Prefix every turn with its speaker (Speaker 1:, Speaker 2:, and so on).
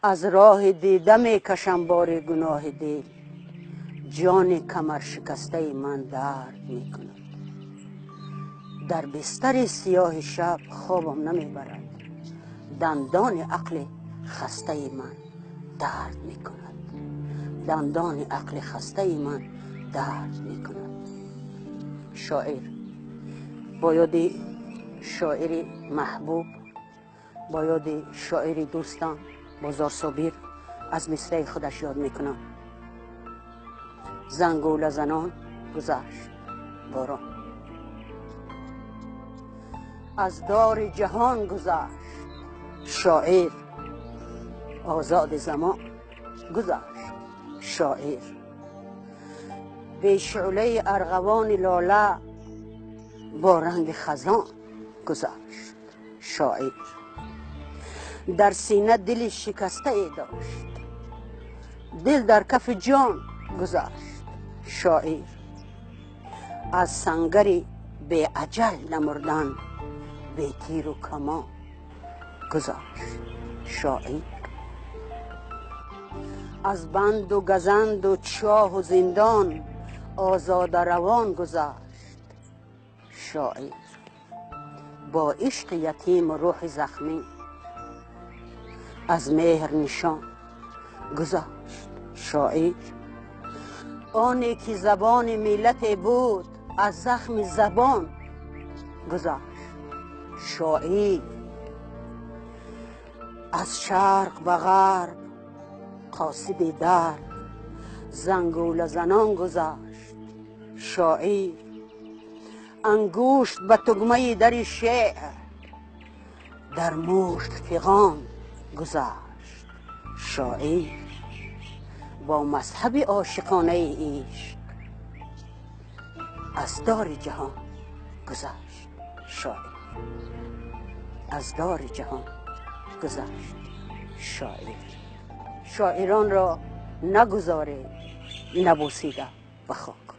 Speaker 1: از راه دیده می کشم بار گناه دل، جان کمر شکسته من درد می کند. در بستر سیاه شب خوابم نمی برد، دندان عقل خسته من درد می کند. دندان عقل خسته من درد می کند. شاعر با یاد شاعر محبوب، با یاد شاعر دوستان بازار صابر از مصرع خودش یاد میکنم. زنگوله زنان گذشت باران، از دار جهان گذشت شاعر، آزاد زمان گذشت شاعر. به شعله ارغوان لاله با رنگ خزان گذشت شاعر. در سینه دل شکسته ای داشت، دل در کف جان گذشت شاعر. از سنگر به اجل نمردن به تیر و کمان گذشت شاعر. از بند و گزند و چاه و زندان آزاد روان گذشت شاعر. با عشق یتیم و روح زخمی از مهر نشان گذشت شاعر. آنی که زبان ملت بود از زخم زبان گذشت شاعر. از شرق و غرب قاصد در زنگوله زنان گذشت شاعر. انگشت به تگمه در شعر در مشت فغان گذشت شاعر. با مذهب عاشقانه عشق از دار جهان گذشت شاعر. از دار جهان گذشت شاعر. شاعران را نگذاره نبوسیده به خاک.